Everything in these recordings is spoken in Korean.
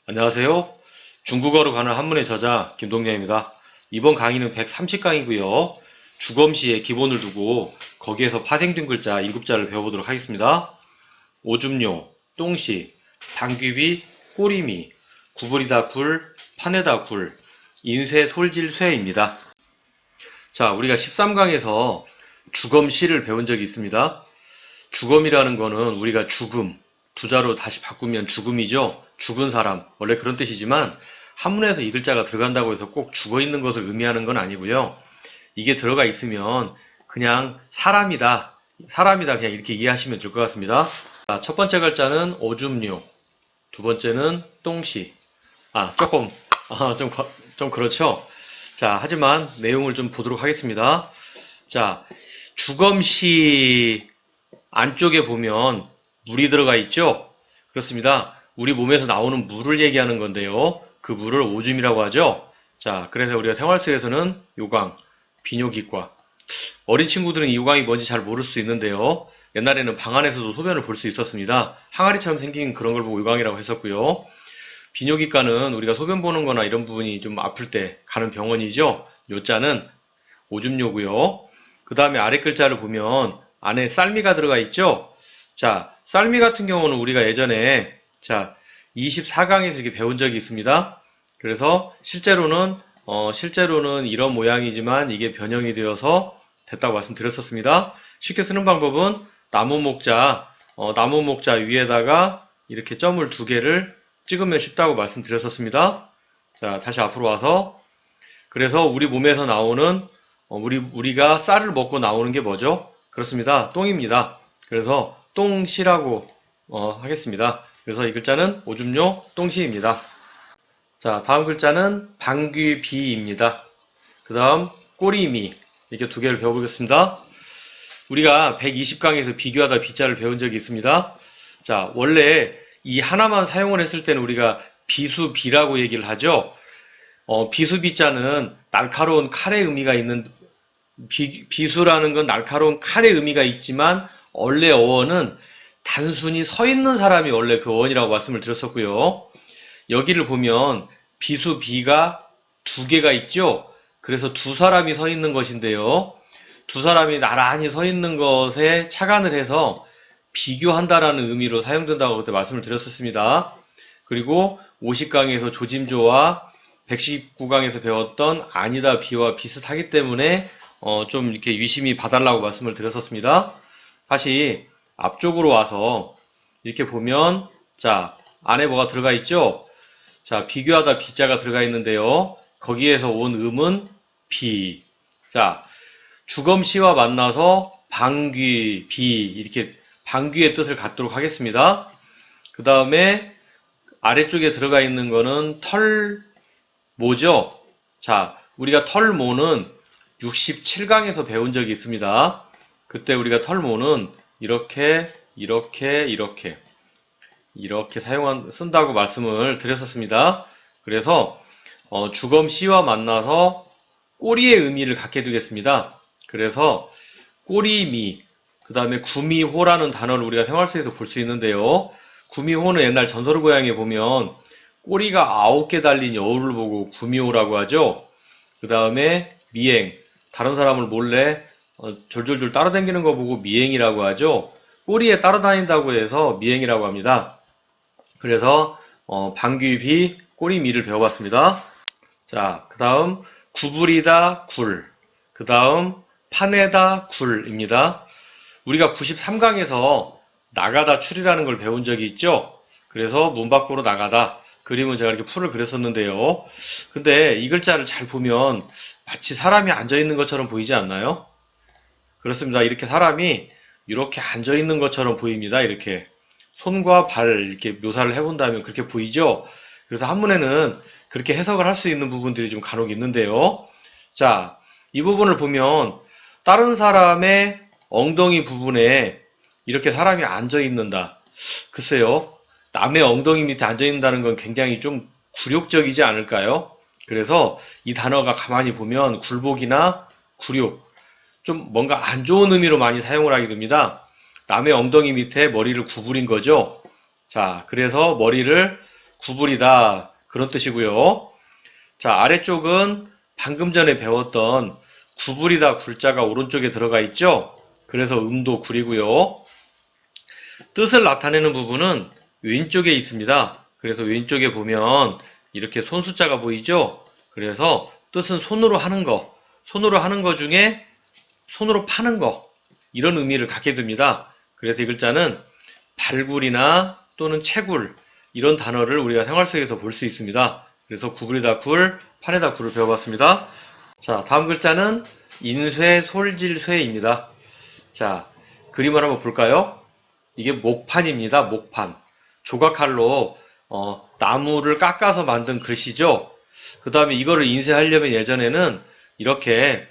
안녕하세요. 중국어로 가는 한문의 저자 김동렬입니다. 이번 강의는 130강이고요. 주검시의 기본을 두고 거기에서 파생된 글자 7글자를 배워보도록 하겠습니다. 오줌료, 똥시, 방귀비, 꼬리미, 구부리다 굴, 파내다 굴, 인쇄 솔질 쇠입니다. 자, 우리가 13강에서 주검시를 배운 적이 있습니다. 주검이라는 거는 우리가 죽음, 두자로 다시 바꾸면 죽음이죠. 죽은 사람, 원래 그런 뜻이지만 한문에서 이 글자가 들어간다고 해서 꼭 죽어 있는 것을 의미하는 건 아니고요. 이게 들어가 있으면 그냥 사람이다, 사람이다 그냥 이렇게 이해하시면 될 것 같습니다. 자, 첫 번째 글자는 오줌료, 두 번째는 똥시. 좀 그렇죠. 자, 하지만 내용을 좀 보도록 하겠습니다. 자, 주검시 안쪽에 보면 물이 들어가 있죠? 그렇습니다. 우리 몸에서 나오는 물을 얘기하는 건데요. 그 물을 오줌이라고 하죠? 자, 그래서 우리가 생활 속에서는 요강, 비뇨기과. 어린 친구들은 이 요강이 뭔지 잘 모를 수 있는데요. 옛날에는 방 안에서도 소변을 볼 수 있었습니다. 항아리처럼 생긴 그런 걸 보고 요강이라고 했었고요. 비뇨기과는 우리가 소변 보는 거나 이런 부분이 좀 아플 때 가는 병원이죠. 요자는 오줌요고요. 그 다음에 아래 글자를 보면 안에 쌀미가 들어가 있죠. 자, 쌀미 같은 경우는 우리가 예전에 24강에서 이렇게 배운 적이 있습니다. 그래서 실제로는 이런 모양이지만 이게 변형이 되어서 됐다고 말씀드렸었습니다. 쉽게 쓰는 방법은 나무 목자 위에다가 이렇게 점을 2개를 찍으면 쉽다고 말씀드렸었습니다. 자, 다시 앞으로 와서 그래서 우리 몸에서 나오는 우리가 쌀을 먹고 나오는 게 뭐죠? 그렇습니다. 똥입니다. 그래서 똥시라고 하겠습니다. 그래서 이 글자는 오줌료 똥시입니다. 자, 다음 글자는 방귀비입니다. 그 다음 꼬리미 이렇게 2개를 배워보겠습니다. 우리가 120강에서 비교하다 비자를 배운 적이 있습니다. 자, 원래 이 하나만 사용을 했을 때는 우리가 비수비라고 얘기를 하죠. 비수비자는 날카로운 칼의 의미가 있는 비수라는 건 날카로운 칼의 의미가 있지만 원래 어원은 단순히 서 있는 사람이 원래 그 어원이라고 말씀을 드렸었고요. 여기를 보면 비수비가 2개가 있죠. 그래서 2사람이 서 있는 것인데요. 2사람이 나란히 서 있는 것에 착안을 해서 비교한다라는 의미로 사용된다고 그때 말씀을 드렸었습니다. 그리고 50강에서 조짐조와 119강에서 배웠던 아니다 비와 비슷하기 때문에 좀 이렇게 유심히 봐달라고 말씀을 드렸었습니다. 다시 앞쪽으로 와서 이렇게 보면 자, 안에 뭐가 들어가 있죠? 자, 비교하다 비자가 들어가 있는데요. 거기에서 온 음은 비. 자, 주검시와 만나서 방귀, 비 이렇게 방귀의 뜻을 갖도록 하겠습니다. 그 다음에 아래쪽에 들어가 있는 거는 털모죠. 자, 우리가 털모는 67강에서 배운 적이 있습니다. 그때 우리가 털모는 이렇게 쓴다고 말씀을 드렸었습니다. 그래서 주검시와 만나서 꼬리의 의미를 갖게 되겠습니다. 그래서 꼬리미, 그 다음에 구미호라는 단어를 우리가 생활 속에서 볼 수 있는데요. 구미호는 옛날 전설고향에 보면 꼬리가 9개 달린 여우를 보고 구미호라고 하죠. 그 다음에 미행, 다른 사람을 몰래 졸졸졸 따라다니는 거 보고 미행이라고 하죠. 꼬리에 따라다닌다고 해서 미행이라고 합니다. 그래서 방귀비, 꼬리미를 배워봤습니다. 자, 그 다음 구부리다 굴, 그 다음 파내다 굴입니다. 우리가 93강에서 나가다 출이라는 걸 배운 적이 있죠. 그래서 문 밖으로 나가다 그림은 제가 이렇게 풀을 그렸었는데요. 근데 이 글자를 잘 보면 마치 사람이 앉아있는 것처럼 보이지 않나요? 그렇습니다. 이렇게 사람이 이렇게 앉아있는 것처럼 보입니다. 이렇게 손과 발 이렇게 묘사를 해본다면 그렇게 보이죠? 그래서 한문에는 그렇게 해석을 할 수 있는 부분들이 좀 간혹 있는데요. 자, 이 부분을 보면 다른 사람의 엉덩이 부분에 이렇게 사람이 앉아있는다. 글쎄요. 남의 엉덩이 밑에 앉아있는다는 건 굉장히 좀 굴욕적이지 않을까요? 그래서 이 단어가 가만히 보면 굴복이나 굴욕, 좀 뭔가 안 좋은 의미로 많이 사용을 하게 됩니다. 남의 엉덩이 밑에 머리를 구부린 거죠. 자, 그래서 머리를 구부리다 그런 뜻이고요. 자, 아래쪽은 방금 전에 배웠던 구부리다 굴자가 오른쪽에 들어가 있죠. 그래서 음도 구리고요. 뜻을 나타내는 부분은 왼쪽에 있습니다. 그래서 왼쪽에 보면 이렇게 손숫자가 보이죠? 그래서 뜻은 손으로 하는 거, 손으로 하는 거 중에 손으로 파는 거, 이런 의미를 갖게 됩니다. 그래서 이 글자는 발굴이나 또는 채굴, 이런 단어를 우리가 생활 속에서 볼 수 있습니다. 그래서 구부리다 굴, 파내다 굴을 배워봤습니다. 자, 다음 글자는 인쇄, 솔질, 쇠입니다. 자, 그림을 한번 볼까요? 이게 목판입니다. 목판. 조각칼로 나무를 깎아서 만든 글씨죠. 그 다음에 이거를 인쇄하려면 예전에는 이렇게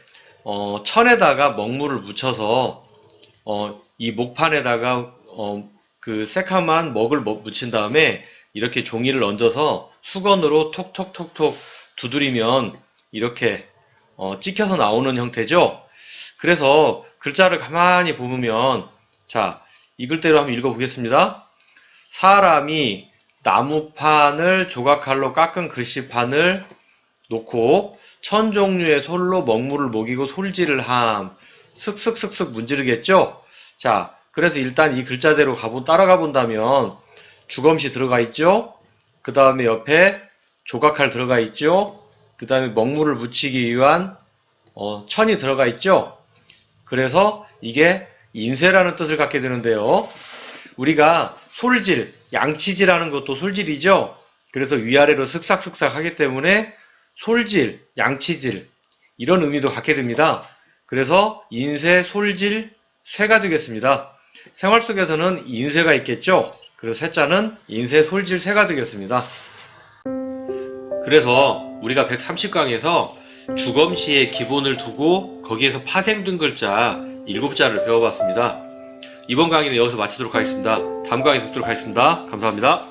천에다가 먹물을 묻혀서 이 목판에다가 그 새카만 먹을 묻힌 다음에 이렇게 종이를 얹어서 수건으로 톡톡톡톡 두드리면 이렇게 찍혀서 나오는 형태죠. 그래서 글자를 가만히 보면, 자, 이 글대로 한번 읽어보겠습니다. 사람이 나무판을 조각칼로 깎은 글씨판을 놓고 천 종류의 솔로 먹물을 먹이고 솔질을 함. 슥슥슥슥 문지르겠죠? 자, 그래서 일단 이 글자대로 따라가 본다면 주검시 들어가 있죠? 그 다음에 옆에 조각칼 들어가 있죠? 그 다음에 먹물을 묻히기 위한 천이 들어가 있죠? 그래서 이게 인쇄라는 뜻을 갖게 되는데요. 우리가 솔질, 양치질하는 것도 솔질이죠? 그래서 위아래로 슥싹슥싹 하기 때문에 솔질, 양치질, 이런 의미도 갖게 됩니다. 그래서 인쇄, 솔질, 쇠가 되겠습니다. 생활 속에서는 인쇄가 있겠죠? 그래서 쇠자는 인쇄, 솔질, 쇠가 되겠습니다. 그래서 우리가 130강에서 주검시의 기본을 두고 거기에서 파생된 글자 7자를 배워봤습니다. 이번 강의는 여기서 마치도록 하겠습니다. 다음 강의 뵙도록 하겠습니다. 감사합니다.